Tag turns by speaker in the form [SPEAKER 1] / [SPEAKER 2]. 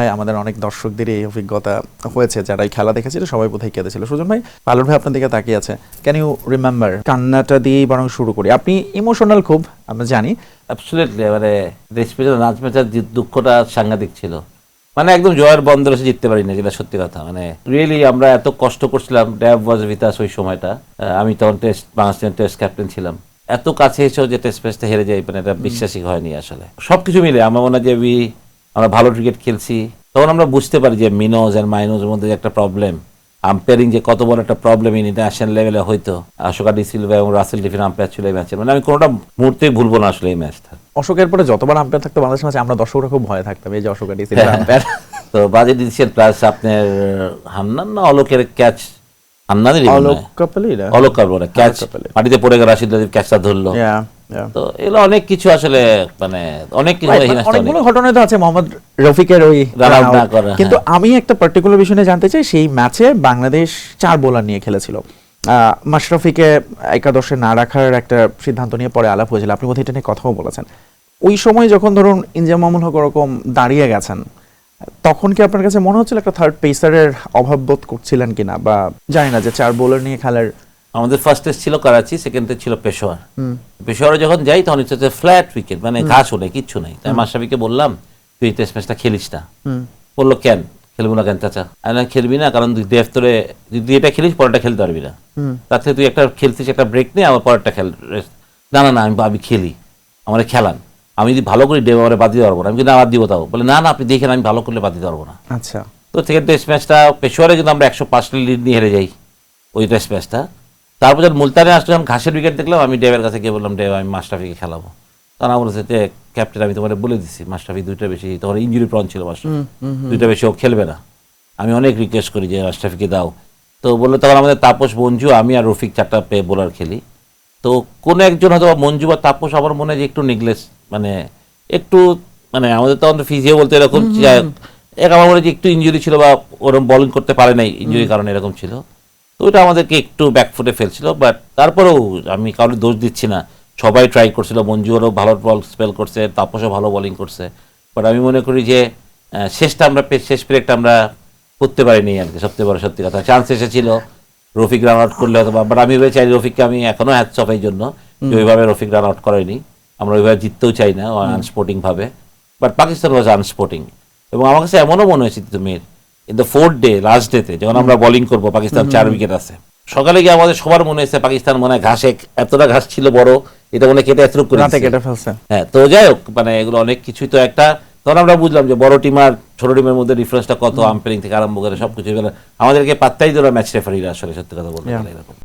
[SPEAKER 1] হয় আমাদের অনেক দর্শকদের এই অভিজ্ঞতা হয়েছে, যারা এই খেলা দেখেছিল সবাই বোধহয় কেঁদেছিল। সুজন ভাই, পালন ভাই আপনার দিকে তাকিয়ে আছে, ক্যান ইউ রিমেম্বার? কান্নাটা দিয়েই বরং শুরু করি, আপনি ইমোশনাল খুব, আমরা জানি।
[SPEAKER 2] অ্যাবসলিউটলি, মানে নাচ ম্যাচের দুঃখটা সাংঘাতিক ছিল। মানে একদম জয়ের বন্দর এসে জিততে পারি না, যেটা সত্যি কথা। মানে রিয়েলি আমরা এত কষ্ট করছিলাম, ড্যাব ওয়াজ উইথ আস ওই সময়টা। আমি তখন বাংলাদেশ টেস্ট ক্যাপ্টেন ছিলাম। এত কাছে এসেও যে টেস্ট ম্যাচটা হেরে যাই, মানে এটা বিশ্বাসই হয়নি আসলে। সবকিছু মিলে আমার মনে হয় যে আমরা ভালো ক্রিকেট খেলছি। তখন আমরা বুঝতে পারি যে মিনোজ আর মাইনোজের মধ্যে একটা প্রবলেম, আম্পায়ারিং যে কত বড় একটা প্রবলেম ইন্টারন্যাশনাল লেভেলে হয়তো। অশোকা ডি সিলভা এবং রাসেল ডিফিন আম্পায়ার ছিল এই ম্যাচে। মানে আমি কোনোটা মুহূর্তেই ভুলবো না আসলে এই ম্যাচটা।
[SPEAKER 1] অশোকের পরে যতবার আম্পায়ার থাকতো বাংলাদেশ ম্যাচে, আমরা দর্শকরা খুব ভয় থাকতাম এই যে অশোক আম্পায়ার।
[SPEAKER 2] তো বাজে ডিসিশন, প্লাস আপনার হান্নান না অলোকের ক্যাচ,
[SPEAKER 1] অলোক কাপালি
[SPEAKER 2] ক্যাচ মাটিতে পড়ে গেল, রাশিদ লাজিব ক্যাচটা ধরলো। তো এগুলো অনেক কিছু আসলে, মানে অনেক কিছু
[SPEAKER 1] অনেকগুলো ঘটনা তো আছে মোহাম্মদ রফিকের ওই রান আউট না করা। কিন্তু আমি একটা পার্টিকুলার বিষয় নিয়ে জানতে চাই, সেই ম্যাচে বাংলাদেশ 4 বোলার নিয়ে খেলেছিল। মাশরাফিকে একাদশে না রাখার একটা সিদ্ধান্ত নিয়ে পরে আলাপ হয়েছিল, আপনি বোধহয় এটা নিয়ে কথাও বলেছেন। ওই সময় যখন ধরুন ইনজাম মামুন হক ওরকম দাঁড়িয়ে গেছেন, তখন কি আপনার কাছে মনে হচ্ছিল একটা থার্ড পেসারের অভাব বোধ করছিলেন কিনা, বা জানি না যে 4 বোলার নিয়ে খেলার?
[SPEAKER 2] আমাদের ফার্স্ট টেস্ট ছিল করাচি, সেকেন্ড টেস্ট ছিল পেশোয়ার। পেশোয়ারে যখন যাই তখন হচ্ছে ফ্ল্যাট উইকেট, মানে ঘাসও নেই, কিচ্ছু নেই। তাই মাশরাফিকে বললাম তুই টেস্ট ম্যাচটা খেলিস না। বললো কেন খেলবো না কেন চাচা? আমি খেলবি না কারণ তুই ডেফতরে যদি এটা খেলিস পরেরটা খেলতে পারবি না, তার থেকে তুই একটা খেলছিস, একটা ব্রেক নিয়ে আমার পরেরটা খেল। না না না, আমি খেলি, আমার খেলান, আমি যদি ভালো করি ডেভ আমার বাদ দিতে পারবো না। আমি কিন্তু আবার দিব, তাও বলে না না আপনি দেখেন আমি ভালো করলে বাদ দিতে পারবো না।
[SPEAKER 1] আচ্ছা।
[SPEAKER 2] তো সেকেন্ড টেস্ট ম্যাচটা পেশোয়ারে কিন্তু আমরা 105 লিড নিয়ে হেরে যাই ওই টেস্ট ম্যাচটা। তারপর যখন মুলতানে আসলাম, ঘাসের উইকেট দেখলাম, আমি ডেভের কাছে গিয়ে বললাম ডেভ আমি মাশরাফিকে খেলাবো। তখন আমার বলেছে যে ক্যাপ্টেন আমি তোমার বলে দিচ্ছি মাশরাফি 2টা বেশি, তোমার ইঞ্জুরি প্রন ছিল মাশরাফি, 2টা বেশি ও খেলবে না। আমি অনেক রিকোয়েস্ট করি যে মাশরাফিকে দাও। তো বললো তখন আমাদের তাপস, মঞ্জু, আমি আর রফিক 4টা বোলার খেলি। তো কোনো একজন হয়তো মঞ্জু বা তাপস আমার মনে হয় যে একটু নেগলেস, মানে একটু, মানে আমাদের তখন ফিজিও বলতে এরকম আমার মনে হয় যে একটু ইঞ্জুরি ছিল বা ওরকম বোলিং করতে পারে নাই, ইঞ্জুরির কারণে এরকম ছিল। তো ওইটা আমাদেরকে একটু ব্যাকফুটে ফেলছিল। বাট তারপরেও আমি কারোর দোষ দিচ্ছি না, সবাই ট্রাই করছিল। মঞ্জুরও ভালো বল স্পেল করছে, তাপসও ভালো বোলিং করছে। বাট আমি মনে করি যে শেষ পিরিয়ডটা আমরা করতে পারিনি আর কি, সবচেয়ে বড় সত্যি কথা। চান্স এসেছিল রফিক রান আউট করলে হয়তো, বাট আমি ওইভাবে চাই রফিককে, আমি এখনো হ্যাটস অফ এই জন্য যে ওইভাবে রফিক রান আউট করেনি। আমরা ওইভাবে জিততেও চাই না আনস্পোর্টিং ভাবে। বাট পাকিস্তান ওয়াজ আনস্পোর্টিং। এবং আমার কাছে এমনও মনে হয়েছে তুমি in the 4th day, last ডেতে যখন আমরা বোলিং করবো, পাকিস্তান 4 উইকেট আছে, সকালে গিয়ে আমাদের সবার মনে হয়েছে পাকিস্তান মনে হয় ঘাসে, এতটা ঘাস ছিল বড়, এটা মনে কেটে এত কেটে ফেলছে। হ্যাঁ, তো যাই হোক, মানে এগুলো অনেক কিছুই তো একটা, তখন আমরা বুঝলাম যে বড় টিম আর ছোট টিমের মধ্যে ডিফারেন্সটা কত, আম্পায়ারিং থেকে আরম্ভ করে সবকিছু। আমাদেরকে পাত্তাই দিল ম্যাচ রেফারিরা আসলে, সত্যি কথা বলতে গেলে এরকম।